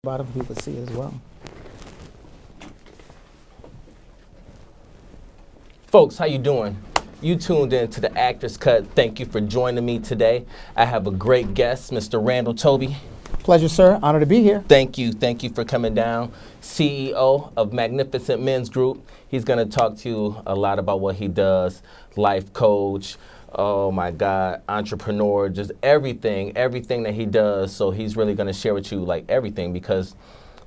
bottom for people to see it as well. Folks, how you doing? You tuned in to the Actors Cut. Thank you for joining me today. I have a great guest, Mr. Randall Toby. Pleasure, sir. Honor to be here. Thank you for coming down. CEO of Magnificent Men's Group. He's going to talk to you a lot about what he does, life coach, oh my God, entrepreneur, just everything that he does. So he's really going to share with you like everything, because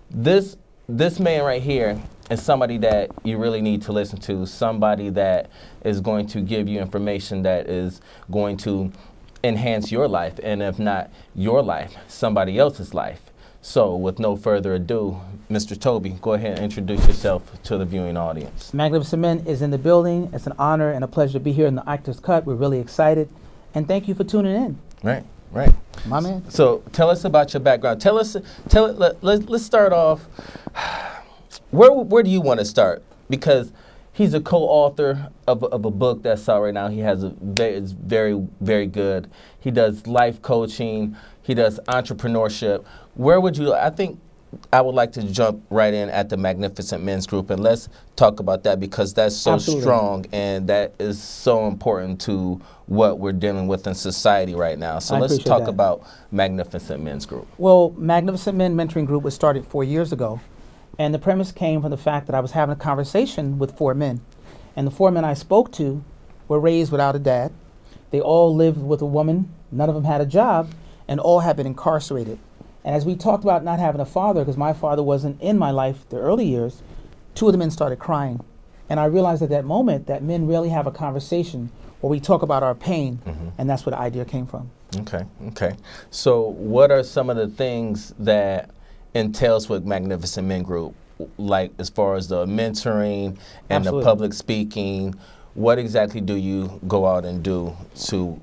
this man right here is somebody that you really need to listen to, somebody that is going to give you information that is going to enhance your life, and if not your life, somebody else's life. So with no further ado, Mr. Toby, go ahead and introduce yourself to the viewing audience. Magnificent Men is in the building. It's an honor and a pleasure to be here in the Actors Cut. We're really excited, and thank you for tuning in. Right. My man. So tell us about your background. Let's start off. Where do you want to start? Because he's a co-author of a book that's out right now. He has it's very, very good. He does life coaching. He does entrepreneurship. I think I would like to jump right in at the Magnificent Men's Group, and let's talk about that, because that's so Absolutely. strong and that is so important to what we're dealing with in society right now. So let's talk about Magnificent Men's Group. Well, Magnificent Men Mentoring Group was started 4 years ago, and the premise came from the fact that I was having a conversation with 4 men, and the 4 men I spoke to were raised without a dad. They all lived with a woman. None of them had a job, and all had been incarcerated. And as we talked about not having a father, because my father wasn't in my life the early years, 2 of the men started crying. And I realized at that moment that men rarely have a conversation where we talk about our pain, and that's where the idea came from. Okay. So what are some of the things that entails with Magnificent Men Group, like as far as the mentoring and Absolutely. the public speaking? What exactly do you go out and do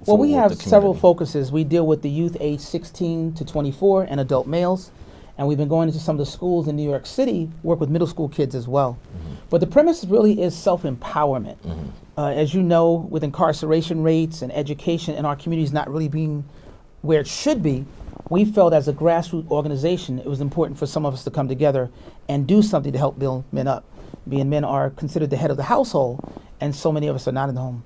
Well, we have the several community? focuses. We deal with the youth age 16 to 24 and adult males. And we've been going into some of the schools in New York City, work with middle school kids as well. But the premise really is self-empowerment. As you know, with incarceration rates and education in our communities not really being where it should be, we felt as a grassroots organization it was important for some of us to come together and do something to help build men up. Being men are considered the head of the household, and so many of us are not in the home.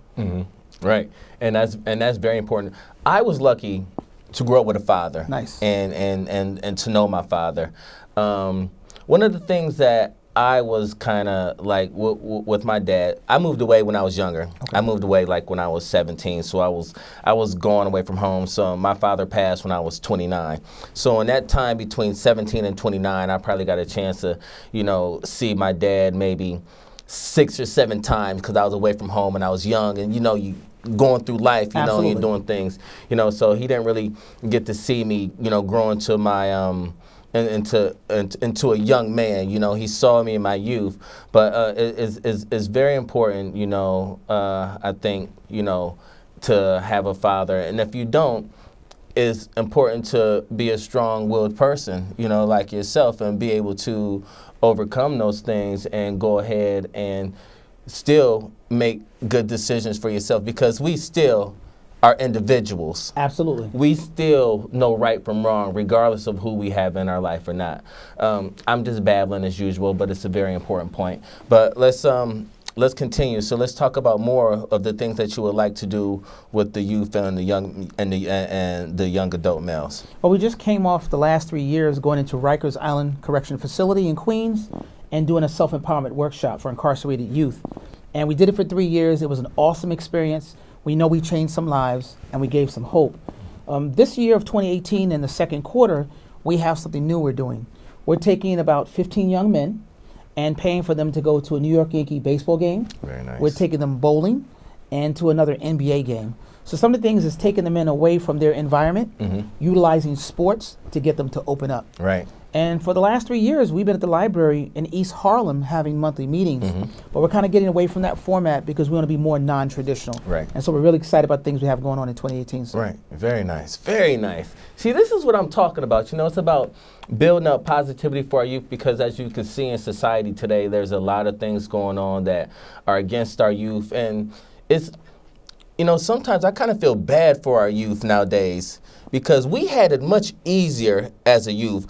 Right, and that's very important. I was lucky to grow up with a father. Nice. And to know my father. One of the things that I was kind of like with my dad, I moved away when I was younger. I moved away like when I was 17, so I was going away from home. So my father passed when I was 29. So in that time between 17 and 29, I probably got a chance to, see my dad maybe 6 or 7 times, because I was away from home and I was young, and you going through life, Absolutely. you're doing things, so he didn't really get to see me, grow into my into a young man. He saw me in my youth, but it's very important, I think, to have a father. And if you don't, it's important to be a strong-willed person, like yourself, and be able to overcome those things and go ahead and still make good decisions for yourself, because we still are individuals. Absolutely. We still know right from wrong, regardless of who we have in our life or not. I'm just babbling as usual, but it's a very important point. But let's continue. So let's talk about more of the things that you would like to do with the youth and the young adult males. Well, we just came off the last 3 years going into Rikers Island Correction Facility in Queens and doing a self-empowerment workshop for incarcerated youth. And we did it for 3 years. It was an awesome experience. We know we changed some lives and we gave some hope. This year of 2018, in the second quarter, we have something new we're doing. We're taking about 15 young men and paying for them to go to a New York Yankee baseball game. Very nice. We're taking them bowling and to another NBA game. So some of the things is taking the men away from their environment, utilizing sports to get them to open up. Right. And for the last 3 years, we've been at the library in East Harlem having monthly meetings. But we're kind of getting away from that format because we want to be more non-traditional. Right. And so we're really excited about things we have going on in 2018. So. Right. Very nice. Very nice. See, this is what I'm talking about. It's about building up positivity for our youth, because as you can see in society today, there's a lot of things going on that are against our youth. And it's, sometimes I kind of feel bad for our youth nowadays, because we had it much easier as a youth.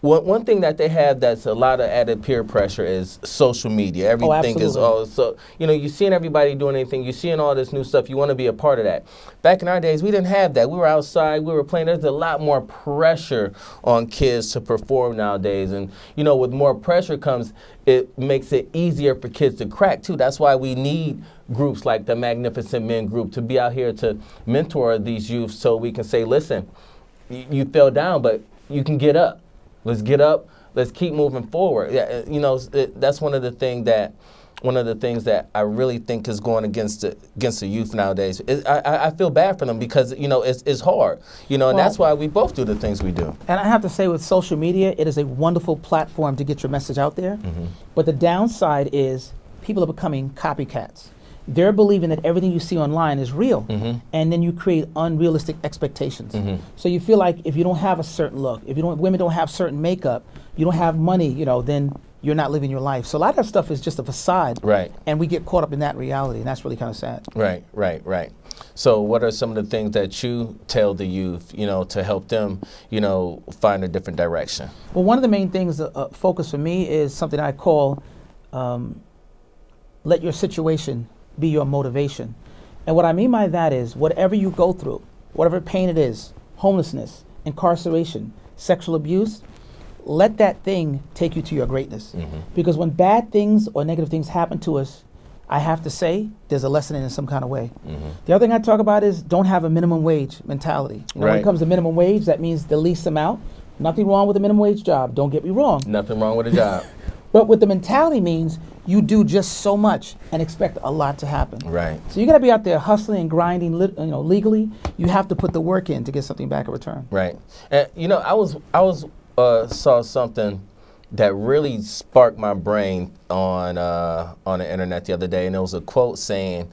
One thing that they have that's a lot of added peer pressure is social media. Everything is all so, you're seeing everybody doing anything. You're seeing all this new stuff. You want to be a part of that. Back in our days, we didn't have that. We were outside. We were playing. There's a lot more pressure on kids to perform nowadays. And, with more pressure comes, it makes it easier for kids to crack, too. That's why we need groups like the Magnificent Men Group to be out here to mentor these youth so we can say, listen, you fell down, but you can get up. Let's get up. Let's keep moving forward. Yeah, that's one of the things that I really think is going against the youth nowadays. I feel bad for them because it's hard. And that's why we both do the things we do. And I have to say, with social media, it is a wonderful platform to get your message out there. Mm-hmm. But the downside is people are becoming copycats. They're believing that everything you see online is real, Mm-hmm. and then you create unrealistic expectations. Mm-hmm. So you feel like if you don't have a certain look, women don't have certain makeup, you don't have money, then you're not living your life. So a lot of that stuff is just a facade, Right. and we get caught up in that reality, and that's really kind of sad. Right. So what are some of the things that you tell the youth, to help them, find a different direction? Well, one of the main things, focus for me, is something I call let your situation be your motivation. And what I mean by that is whatever you go through, whatever pain it is, homelessness, incarceration, sexual abuse, let that thing take you to your greatness. Mm-hmm. Because when bad things or negative things happen to us, I have to say there's a lesson in some kind of way. Mm-hmm. The other thing I talk about is don't have a minimum wage mentality. Now, when Right. it comes to minimum wage, that means the least amount. Nothing wrong with a minimum wage job, don't get me wrong. Nothing wrong with a job. But with the mentality means you do just so much and expect a lot to happen. Right. So you got to be out there hustling and grinding, legally. You have to put the work in to get something back in return. Right. And I was saw something that really sparked my brain on the internet the other day, and it was a quote saying,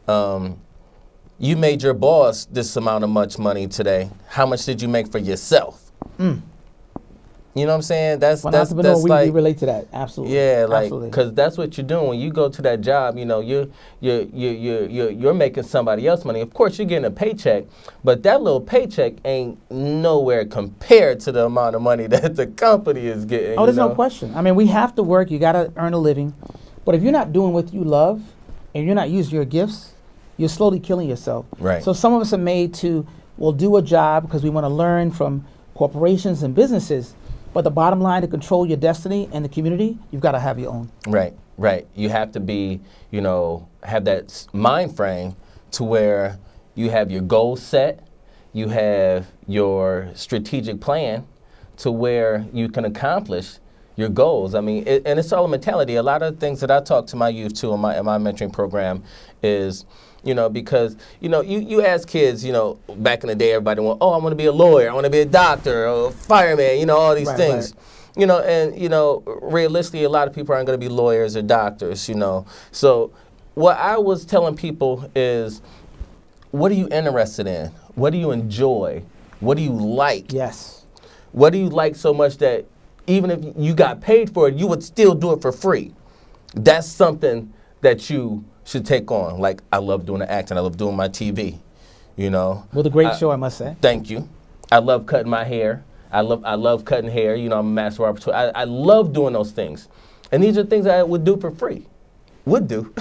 "You made your boss this amount of much money today. How much did you make for yourself?" Mm. You know what I'm saying? That's we like, relate to that. Absolutely. yeah, like, Absolutely. because that's what you're doing when you go to that job. You're making somebody else money. Of course, you're getting a paycheck, but that little paycheck ain't nowhere compared to the amount of money that the company is getting. Oh, there's no question. I mean, we have to work. You got to earn a living. But if you're not doing what you love and you're not using your gifts, you're slowly killing yourself. Right. So some of us are made to, do a job because we want to learn from corporations and businesses. But the bottom line, to control your destiny and the community, you've got to have your own. Right. You have to be, have that mind frame to where you have your goals set, you have your strategic plan to where you can accomplish your goals. I mean, and it's all a mentality. A lot of things that I talk to my youth to in my mentoring program is, because, you ask kids, back in the day, everybody went, oh, I want to be a lawyer, I want to be a doctor, or a fireman, all these things. Right. And, realistically, a lot of people aren't going to be lawyers or doctors, So what I was telling people is, what are you interested in? What do you enjoy? What do you like? Yes. What do you like so much that even if you got paid for it, you would still do it for free? That's something that you should take on. Like, I love doing the acting. I love doing my TV, With a great show, I must say. Thank you. I love cutting my hair. I love cutting hair. I'm a master barber. I love doing those things. And these are things I would do for free. Would do.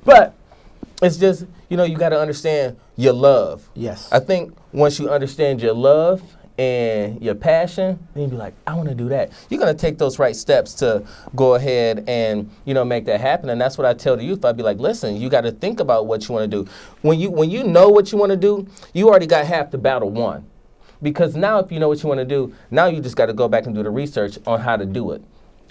But it's just, you got to understand your love. Yes. I think once you understand your love and your passion, then you be like, I want to do that. You're going to take those right steps to go ahead and, make that happen. And that's what I tell the youth. I'd be like, listen, you got to think about what you want to do. When you know what you want to do, you already got half the battle won. Because now if you know what you want to do, now you just got to go back and do the research on how to do it,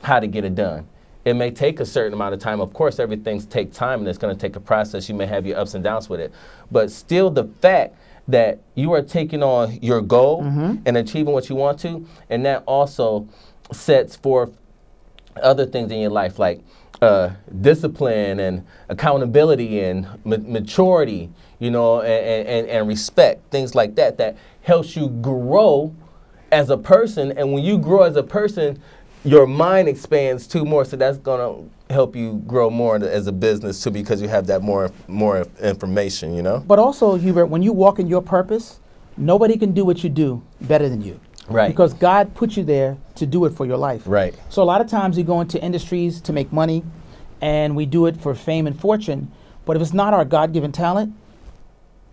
how to get it done. It may take a certain amount of time. Of course, everything takes time, and it's going to take a process. You may have your ups and downs with it. But still, the fact that you are taking on your goal and achieving what you want to, and that also sets forth other things in your life, like discipline and accountability and maturity, and respect, things like that, that helps you grow as a person. And when you grow as a person, your mind expands too more, so that's going to help you grow more as a business too, because you have that more information, But also, Hubert, when you walk in your purpose, nobody can do what you do better than you. Right. Because God put you there to do it for your life. Right. So a lot of times we go into industries to make money, and we do it for fame and fortune. But if it's not our God-given talent,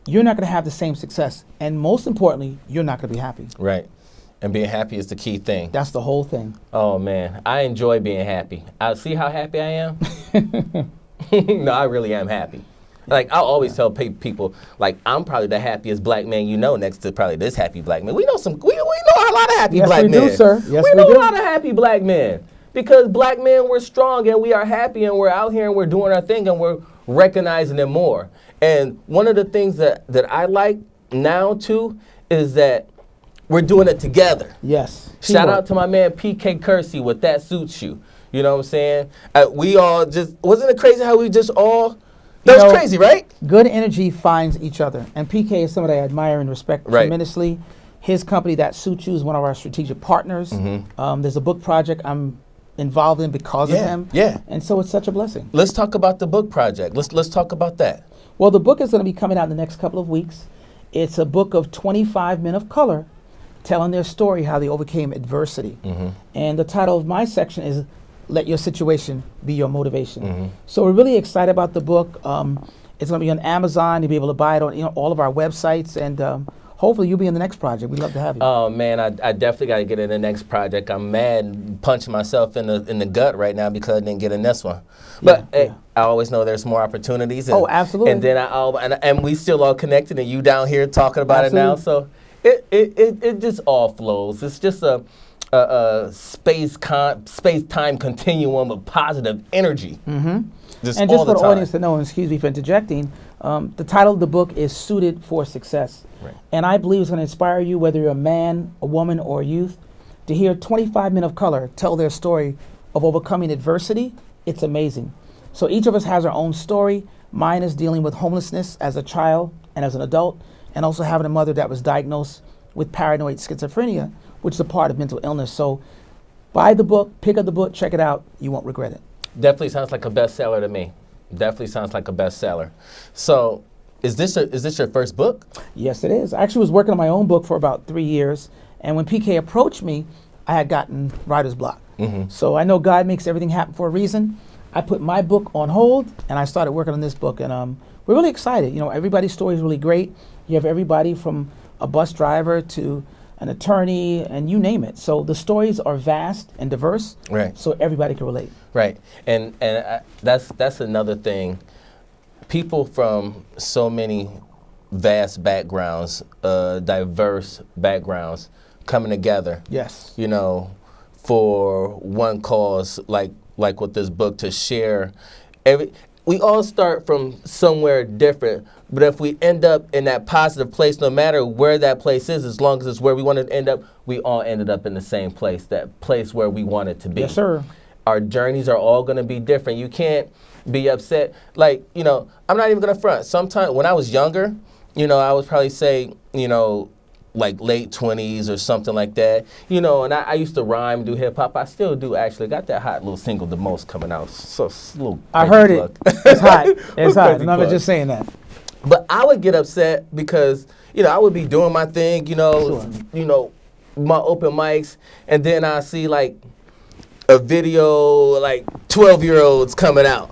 you're not going to have the same success. And most importantly, you're not going to be happy. Right. And being happy is the key thing. That's the whole thing. Oh, man. I enjoy being happy. See how happy I am? No, I really am happy. Like, I always tell people, like, I'm probably the happiest black man you know, next to probably this happy black man. We know a lot of happy black men. Yes, we do, sir. Yes, we know do. a lot of happy black men. Because black men, we're strong and we are happy and we're out here and we're doing our thing and we're recognizing it more. And one of the things that I like now, too, is that we're doing it together. Yes. Shout out to my man PK Kersey with That Suits You. You know what I'm saying? We all just, wasn't it crazy how we just all, that was crazy, right? Good energy finds each other. And PK is somebody I admire and respect tremendously. His company, That Suits You, is one of our strategic partners. There's a book project I'm involved in because of him. Yeah. And so it's such a blessing. Let's talk about the book project. Let's talk about that. Well, the book is going to be coming out in the next couple of weeks. It's a book of 25 men of color telling their story, how they overcame adversity. And the title of my section is Let Your Situation Be Your Motivation. So we're really excited about the book. It's going to be on Amazon. You'll be able to buy it on all of our websites. And hopefully you'll be in the next project. We'd love to have you. Oh, man, I definitely got to get in the next project. I'm mad punching myself in the gut right now because I didn't get in this one. But hey, I always know there's more opportunities. And, absolutely. And then and we still all connected, and you down here talking about it now. So it just all flows. It's just a space-time continuum of positive energy. Just and all just for the time. audience to know, and excuse me for interjecting, the title of the book is Suited for Success. And I believe it's going to inspire you, whether you're a man, a woman, or a youth, to hear 25 men of color tell their story of overcoming adversity. It's amazing. So each of us has our own story. Mine is dealing with homelessness as a child and as an adult, and also having a mother that was diagnosed with paranoid schizophrenia, which is a part of mental illness. So buy the book, pick up the book, check it out. You won't regret it. Definitely sounds like a bestseller to me. Definitely sounds like a bestseller. So is this your first book? Yes, it is. I actually was working on my own book for about 3 years. And when PK approached me, I had gotten writer's block. So I know God makes everything happen for a reason. I put my book on hold and I started working on this book. And we're really excited. You know, everybody's story is really great. You have everybody from a bus driver to an attorney, and you name it. So the stories are vast and diverse, so everybody can relate. Right, and that's another thing. People from so many vast backgrounds, diverse backgrounds, coming together. Yes. You know, for one cause, like with this book, to share. We all start from somewhere different, but if we end up in that positive place, no matter where that place is, as long as it's where we want to end up, we all ended up in the same place, that place where we want it to be. Yes, sir. Our journeys are all going to be different. You can't be upset. Like, you know, I'm not even going to front. Sometimes when I was younger, you know, I would probably say, you know, like late 20s or something like that. You know, and I used to rhyme, do hip hop. I still do, actually. Got that hot little single, The Most, coming out. So a little I heard plug. it. It's hot. It's hot. Crazy And I'm plug. just saying that. But I would get upset because, you know, I would be doing my thing, you know, my open mics, and then I see like a video like 12-year-olds coming out.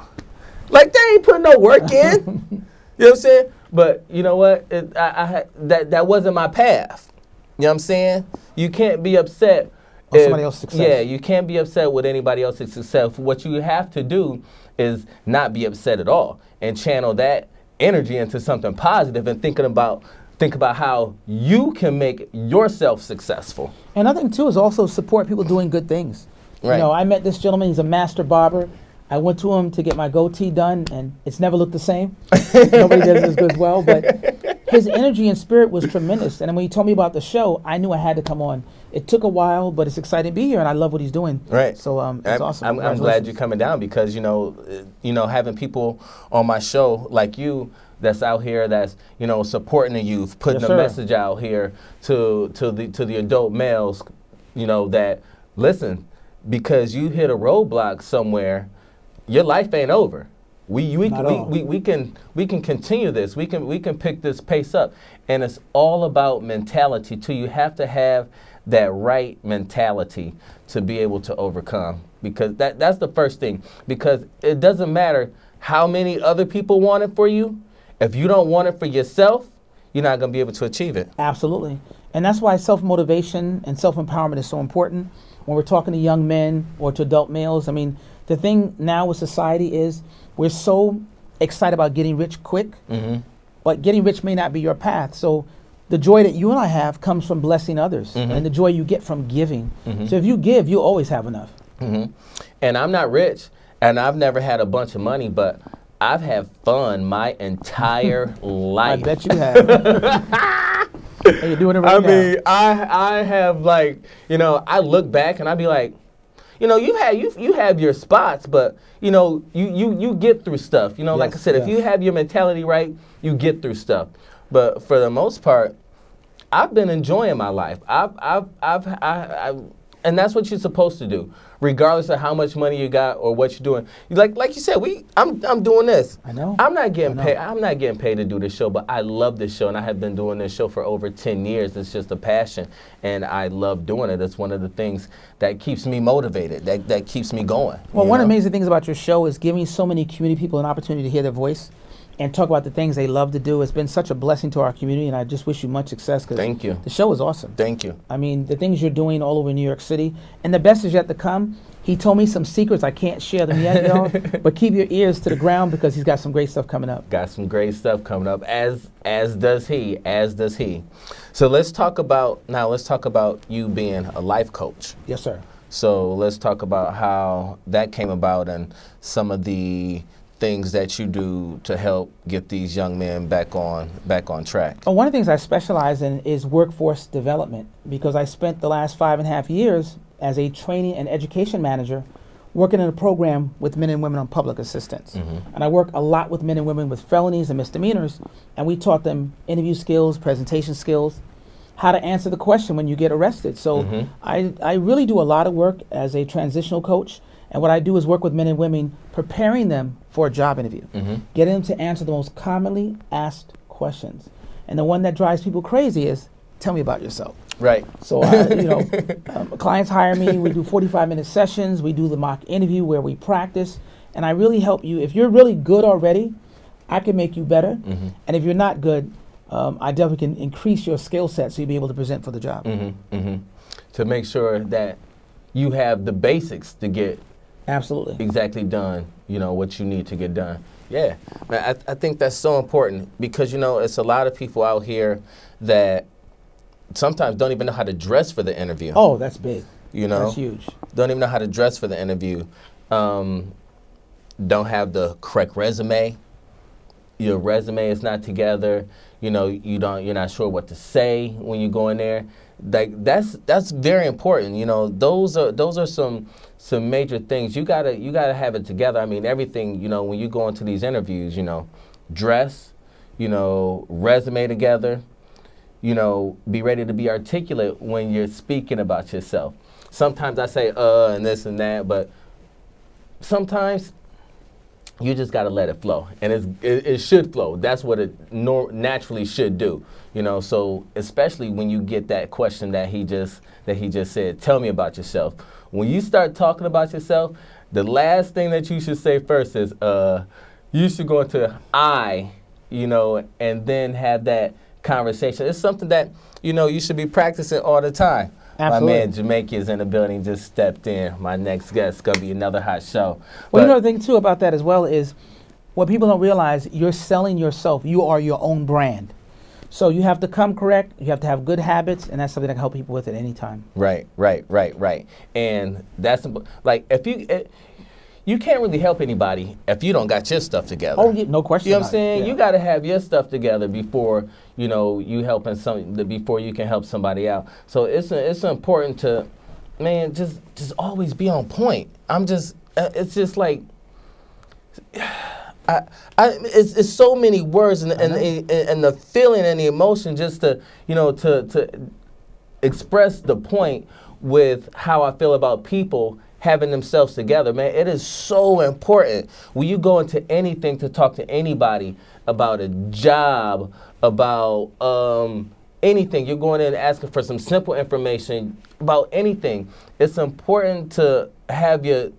Like, they ain't putting no work in. You know what I'm saying? But you know what? That wasn't my path. You know what I'm saying? You can't be upset with somebody else's success. Yeah, you can't be upset with anybody else's success. What you have to do is not be upset at all and channel that energy into something positive and think about how you can make yourself successful. And another thing too is also support people doing good things. Right. You know, I met this gentleman. He's a master barber. I went to him to get my goatee done, and it's never looked the same. Nobody does it as good as well, but his energy and spirit was tremendous. And when he told me about the show, I knew I had to come on. It took a while, but it's exciting to be here, and I love what he's doing. Right. So it's awesome. I'm glad you're coming down because, you know, having people on my show like you that's out here that's, you know, supporting the youth, putting a message out here to the adult males, you know, that, listen, because you hit a roadblock somewhere, your life ain't over. We can continue this. We can pick this pace up, and it's all about mentality too. You have to have that right mentality to be able to overcome. Because that's the first thing. Because it doesn't matter how many other people want it for you. If you don't want it for yourself, you're not going to be able to achieve it. Absolutely. And that's why self-motivation and self-empowerment is so important when we're talking to young men or to adult males. I mean, the thing now with society is we're so excited about getting rich quick, but getting rich may not be your path. So the joy that you and I have comes from blessing others and the joy you get from giving. So if you give, you'll always have enough. And I'm not rich, and I've never had a bunch of money, but I've had fun my entire life. I bet you have. And you're doing it right now. I mean, I have, like, you know, I look back and I be like, you know, you have your spots, but you know, you get through stuff. You know, like I said, if you have your mentality right, you get through stuff. But for the most part, I've been enjoying my life. And that's what you're supposed to do, regardless of how much money you got or what you're doing. Like you said, I'm doing this. I know. I'm not getting paid. I'm not getting paid to do this show, but I love this show, and I have been doing this show for over 10 years. It's just a passion, and I love doing it. It's one of the things that keeps me motivated, that keeps me going. Well, one of the amazing things about your show is giving so many community people an opportunity to hear their voice and talk about the things they love to do. It's been such a blessing to our community, and I just wish you much success. Thank you. The show is awesome. Thank you. I mean, the things you're doing all over New York City, and the best is yet to come. He told me some secrets. I can't share them yet, y'all, but keep your ears to the ground because he's got some great stuff coming up. Got some great stuff coming up, as does he. So let's talk about you being a life coach. Yes, sir. So let's talk about how that came about and some of the things that you do to help get these young men back on track. Well, one of the things I specialize in is workforce development because I spent the last 5.5 years as a training and education manager working in a program with men and women on public assistance. And I work a lot with men and women with felonies and misdemeanors, and we taught them interview skills, presentation skills, how to answer the question when you get arrested. So I really do a lot of work as a transitional coach. And what I do is work with men and women, preparing them for a job interview, getting them to answer the most commonly asked questions. And the one that drives people crazy is, tell me about yourself. Right. So, clients hire me. We do 45-minute sessions. We do the mock interview where we practice. And I really help you. If you're really good already, I can make you better. And if you're not good, I definitely can increase your skill set so you'll be able to present for the job. To make sure that you have the basics to get Absolutely exactly done, you know, what you need to get done. Yeah, man, I think that's so important because, you know, it's a lot of people out here that sometimes don't even know how to dress for the interview. Oh, that's big. You know? That's huge. Don't even know how to dress for the interview. Don't have the correct resume. Your resume is not together. You know, you're not sure what to say when you go in there. Like that's very important. You know, those are some major things. You gotta have it together. I mean, everything, you know, when you go into these interviews, you know, dress, you know, resume together, you know, be ready to be articulate when you're speaking about yourself. Sometimes I say and this and that, but sometimes you just got to let it flow, and it should flow. That's what it naturally should do, you know. So especially when you get that question that he just said, tell me about yourself. When you start talking about yourself, the last thing that you should say first is you should go into I, you know, and then have that conversation. It's something that, you know, you should be practicing all the time. Absolutely. My man Jamaica is in the building, just stepped in. My next guest is going to be another hot show. Well, you know, the thing, too, about that as well is what people don't realize, you're selling yourself. You are your own brand. So you have to come correct. You have to have good habits, and that's something that can help people with at any time. Right. And that's, like, if you can't really help anybody if you don't got your stuff together. Oh, yeah, no question. You know what I'm saying? Yeah. You got to have your stuff together before, you know, before you can help somebody out. So it's important to, man, just always be on point. It's just like, it's so many words and the feeling and the emotion just to, you know, to express the point with how I feel about people having themselves together, man. It is so important when you go into anything to talk to anybody about a job, about anything, you're going in and asking for some simple information about anything, it's important to have your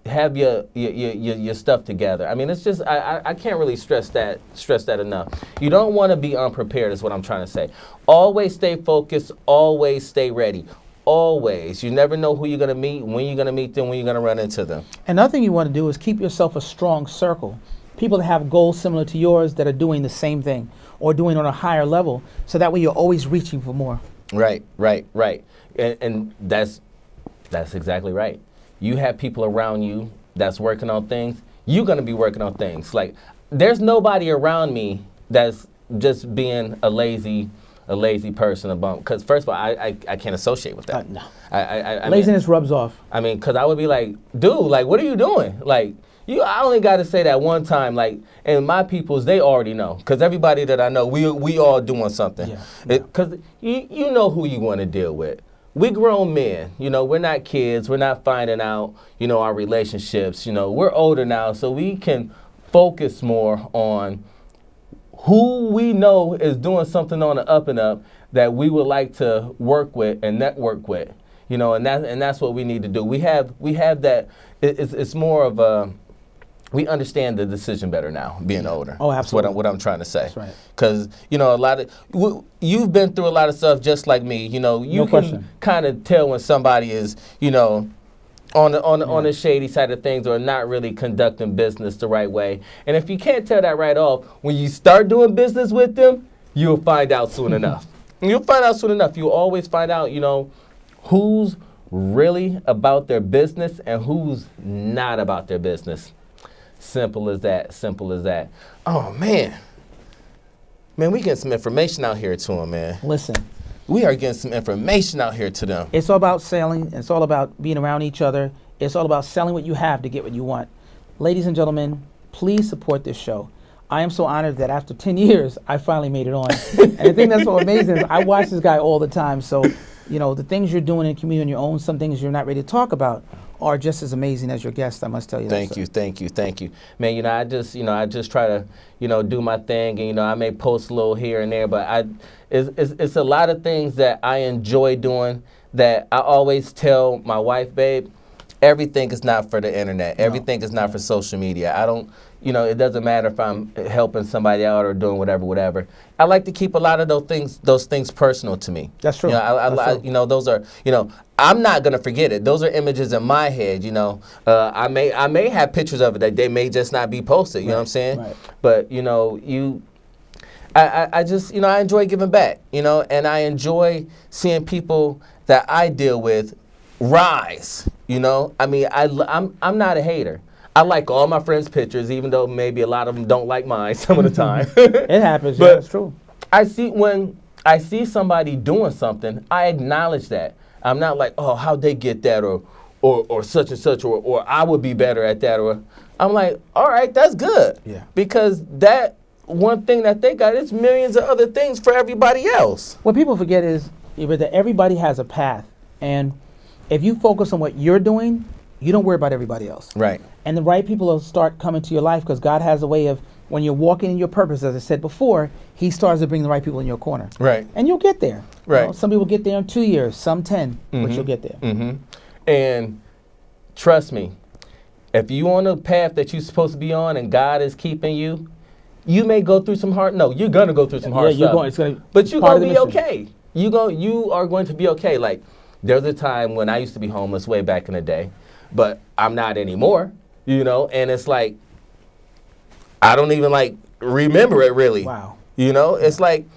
stuff together. I mean, it's just I can't really stress that enough. You don't want to be unprepared is what I'm trying to say. Always stay focused, always stay ready. Always. You never know who you're going to meet, when you're going to meet them, when you're going to run into them. Another thing you want to do is keep yourself a strong circle. People that have goals similar to yours that are doing the same thing or doing on a higher level, so that way you're always reaching for more. Right. And that's exactly right. You have people around you that's working on things, you're going to be working on things. Like, there's nobody around me that's just being a lazy person, a bum. Because first of all, I can't associate with that. No. I Laziness rubs off. I mean, because I would be like, dude, like, what are you doing? Like, I only got to say that one time. Like, and my peoples, they already know. Because everybody that I know, we all doing something. Because you know who you want to deal with. We grown men, we're not kids. We're not finding out, our relationships. We're older now, so we can focus more on who we know is doing something on the up and up that we would like to work with and network with, and that's what we need to do. We have that. It's more of a. We understand the decision better now, being older. Oh, absolutely. That's what I'm trying to say. That's right. Because, a lot of, you've been through a lot of stuff just like me. You can kind of tell when somebody is, on the shady side of things or not really conducting business the right way. And if you can't tell that right off, when you start doing business with them, you'll find out soon enough. You'll find out soon enough. You'll always find out, who's really about their business and who's not about their business. Simple as that. Simple as that. Oh, man. Man, we getting some information out here to them, man. Listen. We are getting some information out here to them. It's all about selling. It's all about being around each other. It's all about selling what you have to get what you want. Ladies and gentlemen, please support this show. I am so honored that after 10 years, I finally made it on. And the thing that's so amazing is I watch this guy all the time. So, the things you're doing in the community on your own, some things you're not ready to talk about, are just as amazing as your guest, I must tell you. Thank you. Man, I just try to, do my thing, and I may post a little here and there, but it's a lot of things that I enjoy doing that I always tell my wife, babe, everything is not for the internet. Everything is not for social media. I don't, it doesn't matter if I'm helping somebody out or doing whatever. I like to keep a lot of those things personal to me. That's true. Those are, I'm not gonna forget it. Those are images in my head. I may have pictures of it that they may just not be posted. You know what I'm saying? Right. But I just I enjoy giving back. And I enjoy seeing people that I deal with rise. I mean, I'm not a hater. I like all my friends' pictures, even though maybe a lot of them don't like mine some of the time. It happens, but it's true. When I see somebody doing something, I acknowledge that. I'm not like, oh, how'd they get that, or such and such, or I would be better at that, or I'm like, all right, that's good. Yeah. Because that one thing that they got is millions of other things for everybody else. What people forget is that everybody has a path, and if you focus on what you're doing, you don't worry about everybody else. Right. And the right people will start coming to your life, because God has a way of, when you're walking in your purpose, as I said before, He starts to bring the right people in your corner. Right. And you'll get there. Right. Some people get there in 2 years, some 10, but you'll get there. Mm-hmm. And trust me, if you're on a path that you're supposed to be on and God is keeping you, you may go through some hard, you're going to go through some hard stuff. But you're going to be okay. You are going to be okay. Like, there's a time when I used to be homeless way back in the day, but I'm not anymore, and it's like, I don't even remember it really. Wow. It's like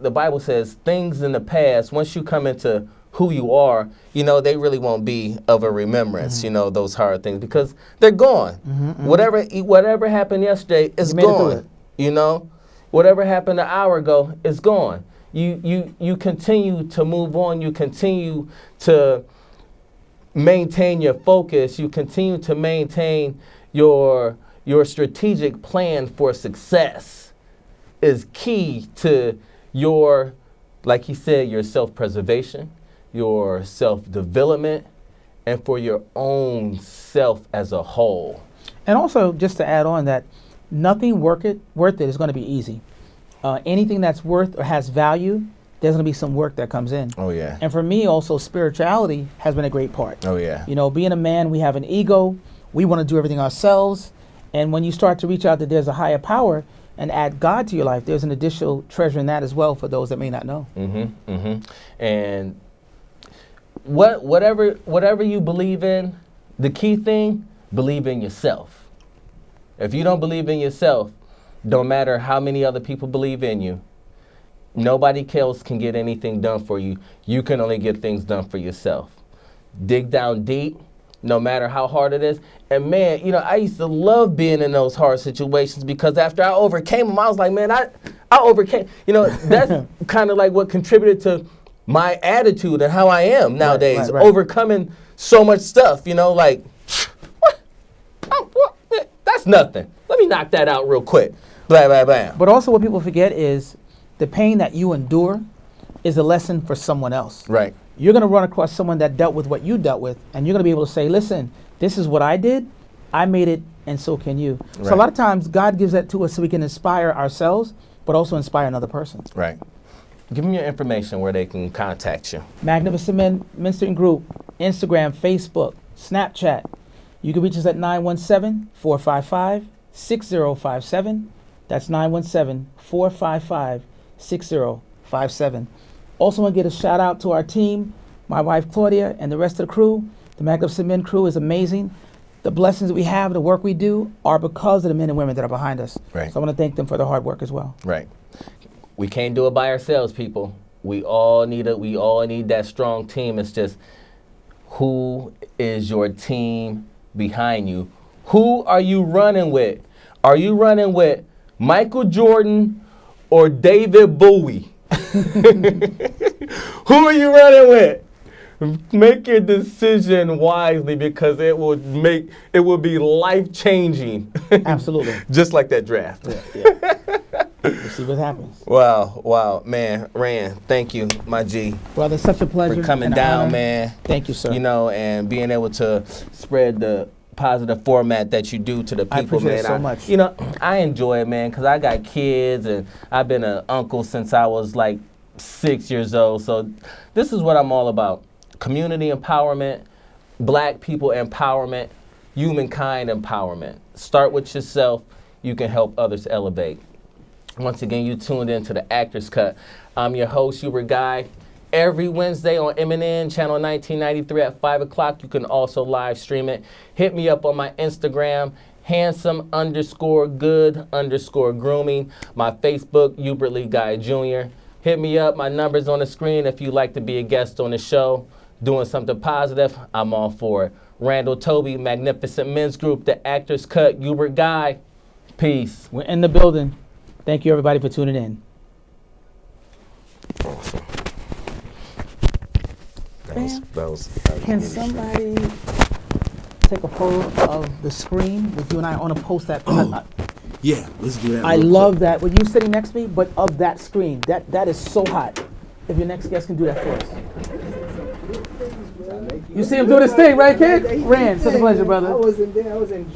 the Bible says, things in the past, once you come into who you are, they really won't be of a remembrance, those hard things, because they're gone. Whatever happened yesterday is gone. Whatever happened an hour ago is gone. You continue to move on. You continue to maintain your focus. You continue to maintain your strategic plan for success is key to your, like he said, your self-preservation, your self-development, and for your own self as a whole. And also, just to add on that, nothing worth it is going to be easy. Anything that's worth or has value there's going to be some work that comes in. Oh, yeah. And for me also, spirituality has been a great part. Oh, yeah. You know, being a man, we have an ego. We want to do everything ourselves. And when you start to reach out that there's a higher power and add God to your life, there's an additional treasure in that as well for those that may not know. Mm-hmm. Mm-hmm. And whatever you believe in, the key thing, believe in yourself. If you don't believe in yourself, don't matter how many other people believe in you, nobody else can get anything done for you. You can only get things done for yourself. Dig down deep, no matter how hard it is. And man, you know, I used to love being in those hard situations because after I overcame them, I was like, man, I overcame. You know, that's kind of like what contributed to my attitude and how I am nowadays, right. overcoming so much stuff, you know, like, what? That's nothing. Let me knock that out real quick. Blah, blah, blah. But also what people forget is the pain that you endure is a lesson for someone else. Right. You're going to run across someone that dealt with what you dealt with, and you're going to be able to say, listen, this is what I did. I made it, and so can you. Right. So a lot of times God gives that to us so we can inspire ourselves, but also inspire another person. Right. Give them your information where they can contact you. Magnificent Men Mentoring Group, Instagram, Facebook, Snapchat. You can reach us at 917-455-6057. That's 917-455-6057. Also want to get a shout out to our team, my wife Claudia and the rest of the crew. The Magnificent Men crew is amazing. The blessings that we have, the work we do are because of the men and women that are behind us. Right. So I want to thank them for their hard work as well. Right. We can't do it by ourselves, people. We all need that strong team. It's just, who is your team behind you? Who are you running with? Are you running with Michael Jordan or David Bowie? Who are you running with? Make your decision wisely because it will be life-changing. Absolutely. Just like that draft. Yeah. We'll see what happens. Wow, man, Ran, thank you, my G. Brother, such a pleasure. For coming and down, honor. man. Thank you, sir. You know, and being able to spread the positive format that you do to the people, I appreciate man. it so much. You know, I enjoy it, man, because I got kids and I've been an uncle since I was like 6 years old. So this is what I'm all about. Community empowerment, black people empowerment, humankind empowerment. Start with yourself. You can help others elevate. Once again, you tuned in to the Actors Cut. I'm your host, HUBERT GUY. Every Wednesday on MNN, channel 1993 at 5 o'clock. You can also live stream it. Hit me up on my Instagram, handsome_good_grooming. My Facebook, HUBERT Lee Guy Jr. Hit me up. My number's on the screen if you'd like to be a guest on the show. Doing something positive, I'm all for it. RAN TOBY, Magnificent Men's Group, the Actors Cut, HUBERT GUY. Peace. We're in the building. Thank you, everybody, for tuning in. Awesome. That was Can somebody take a photo of the screen with you and I want to post that? Yeah, let's do that. I love that. With you sitting next to me, but of that screen. That is so hot. If your next guest can do that for us. You see him do this thing, right, kid? Ran, such a pleasure, brother. I wasn't there. I was enjoying.